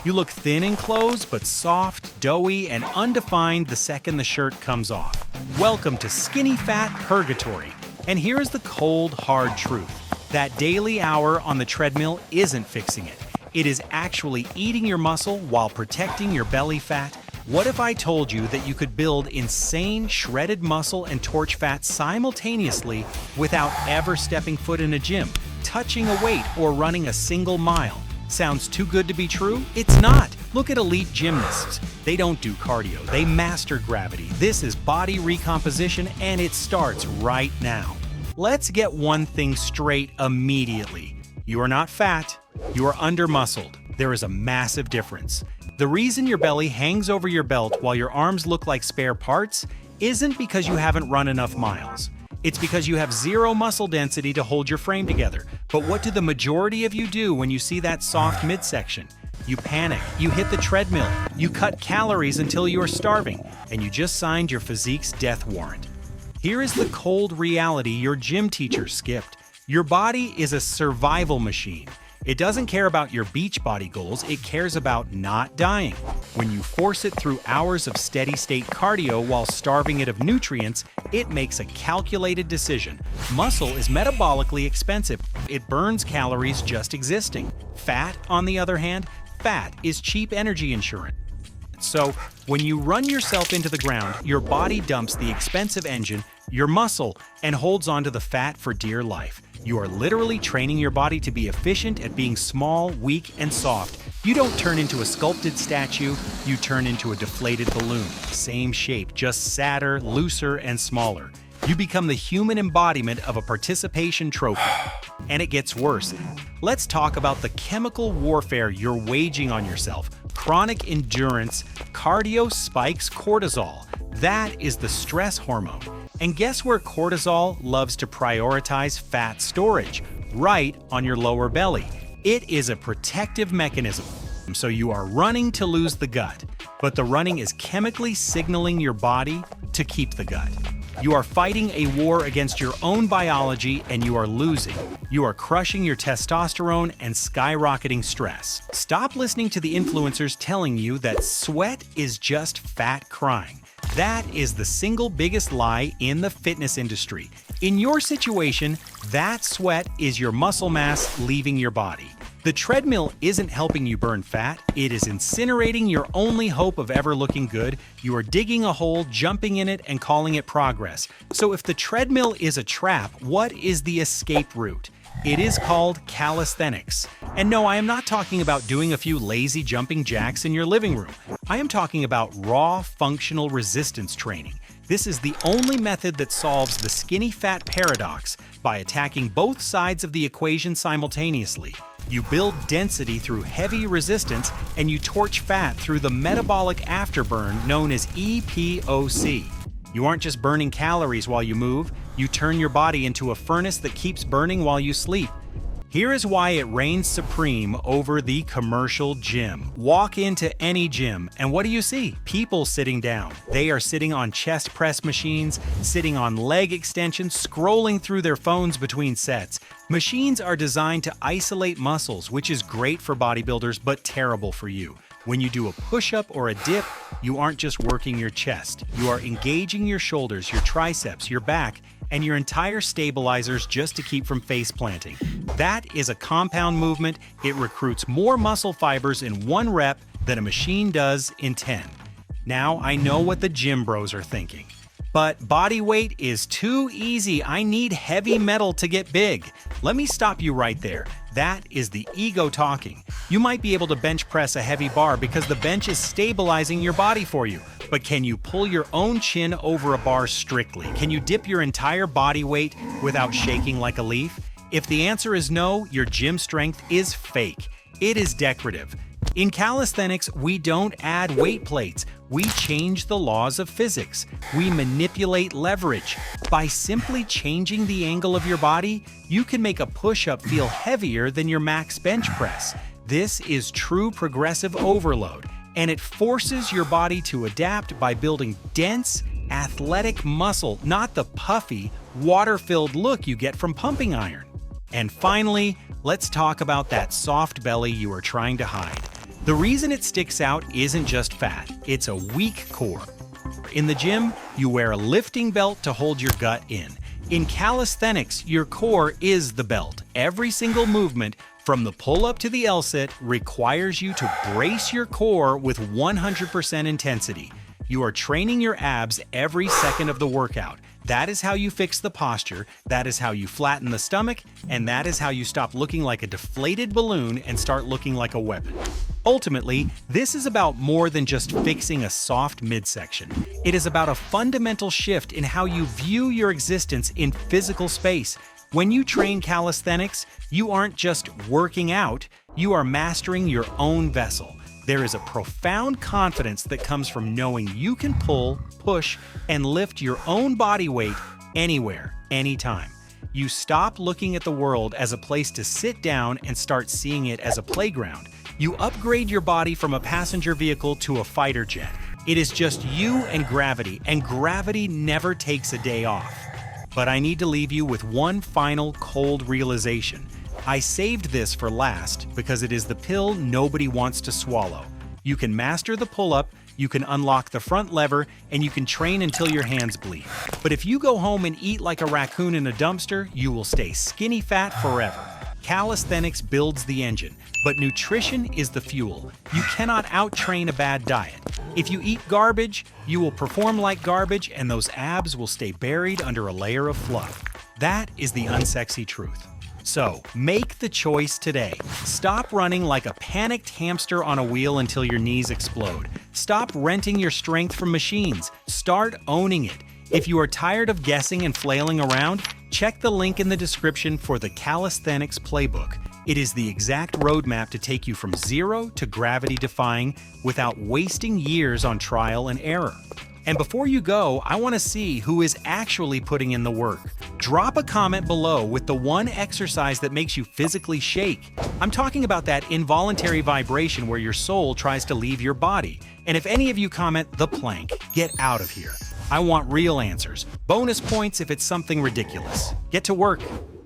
You look thin in clothes, but soft, doughy, and undefined the second the shirt comes off. Welcome to Skinny Fat Purgatory. And here's the cold, hard truth. That daily hour on the treadmill isn't fixing it. It is actually eating your muscle while protecting your belly fat. What if I told you that you could build insane shredded muscle and torch fat simultaneously without ever stepping foot in a gym, touching a weight, or running a single mile? Sounds too good to be true? It's not. Look at elite gymnasts. They don't do cardio, they master gravity. This is body recomposition, and it starts right now. Let's get one thing straight immediately. You are not fat, you are under-muscled. There is a massive difference. The reason your belly hangs over your belt while your arms look like spare parts isn't because you haven't run enough miles. It's because you have zero muscle density to hold your frame together. But what do the majority of you do when you see that soft midsection? You panic, you hit the treadmill, you cut calories until you are starving, and you just signed your physique's death warrant. Here is the cold reality your gym teacher skipped. Your body is a survival machine. It doesn't care about your beach body goals, it cares about not dying. When you force it through hours of steady-state cardio while starving it of nutrients, it makes a calculated decision. Muscle is metabolically expensive. It burns calories just existing. Fat, on the other hand, fat is cheap energy insurance. So, when you run yourself into the ground, your body dumps the expensive engine, your muscle, and holds onto the fat for dear life. You are literally training your body to be efficient at being small, weak, and soft. You don't turn into a sculpted statue, you turn into a deflated balloon. Same shape, just sadder, looser, and smaller. You become the human embodiment of a participation trophy. And it gets worse. Let's talk about the chemical warfare you're waging on yourself. Chronic endurance, cardio spikes cortisol. That is the stress hormone. And guess where cortisol loves to prioritize fat storage? Right on your lower belly. It is a protective mechanism. So you are running to lose the gut, but the running is chemically signaling your body to keep the gut. You are fighting a war against your own biology and you are losing. You are crushing your testosterone and skyrocketing stress. Stop listening to the influencers telling you that sweat is just fat crying. That is the single biggest lie in the fitness industry. In your situation, that sweat is your muscle mass leaving your body. The treadmill isn't helping you burn fat, it is incinerating your only hope of ever looking good. You are digging a hole, jumping in it, and calling it progress. So if the treadmill is a trap, what is the escape route? It is called calisthenics. And no, I am not talking about doing a few lazy jumping jacks in your living room. I am talking about raw, functional resistance training. This is the only method that solves the skinny fat paradox by attacking both sides of the equation simultaneously. You build density through heavy resistance, and you torch fat through the metabolic afterburn known as EPOC. You aren't just burning calories while you move, you turn your body into a furnace that keeps burning while you sleep. Here is why it reigns supreme over the commercial gym. Walk into any gym, and what do you see? People sitting down. They are sitting on chest press machines, sitting on leg extensions, scrolling through their phones between sets. Machines are designed to isolate muscles, which is great for bodybuilders, but terrible for you. When you do a push-up or a dip, you aren't just working your chest. You are engaging your shoulders, your triceps, your back, and your entire stabilizers just to keep from face planting. That is a compound movement. It recruits more muscle fibers in 1 rep than a machine does in 10. Now I know what the gym bros are thinking. But body weight is too easy. I need heavy metal to get big. Let me stop you right there. That is the ego talking. You might be able to bench press a heavy bar because the bench is stabilizing your body for you. But can you pull your own chin over a bar strictly? Can you dip your entire body weight without shaking like a leaf? If the answer is no, your gym strength is fake. It is decorative. In calisthenics, we don't add weight plates. We change the laws of physics. We manipulate leverage. By simply changing the angle of your body, you can make a push-up feel heavier than your max bench press. This is true progressive overload, and it forces your body to adapt by building dense, athletic muscle, not the puffy, water-filled look you get from pumping iron. And finally, let's talk about that soft belly you are trying to hide. The reason it sticks out isn't just fat, it's a weak core. In the gym, you wear a lifting belt to hold your gut in. In calisthenics, your core is the belt. Every single movement, from the pull-up to the L-sit, requires you to brace your core with 100% intensity. You are training your abs every second of the workout. That is how you fix the posture, that is how you flatten the stomach, and that is how you stop looking like a deflated balloon and start looking like a weapon. Ultimately, this is about more than just fixing a soft midsection. It is about a fundamental shift in how you view your existence in physical space. When you train calisthenics, you aren't just working out, you are mastering your own vessel. There is a profound confidence that comes from knowing you can pull, push, and lift your own body weight anywhere, anytime. You stop looking at the world as a place to sit down and start seeing it as a playground. You upgrade your body from a passenger vehicle to a fighter jet. It is just you and gravity never takes a day off. But I need to leave you with one final cold realization. I saved this for last because it is the pill nobody wants to swallow. You can master the pull-up, you can unlock the front lever, and you can train until your hands bleed. But if you go home and eat like a raccoon in a dumpster, you will stay skinny fat forever. Calisthenics builds the engine, but nutrition is the fuel. You cannot out-train a bad diet. If you eat garbage, you will perform like garbage and those abs will stay buried under a layer of fluff. That is the unsexy truth. So, make the choice today. Stop running like a panicked hamster on a wheel until your knees explode. Stop renting your strength from machines. Start owning it. If you are tired of guessing and flailing around, check the link in the description for the Calisthenics Playbook. It is the exact roadmap to take you from zero to gravity-defying without wasting years on trial and error. And before you go, I want to see who is actually putting in the work. Drop a comment below with the one exercise that makes you physically shake. I'm talking about that involuntary vibration where your soul tries to leave your body. And if any of you comment the plank, get out of here. I want real answers. Bonus points if it's something ridiculous. Get to work.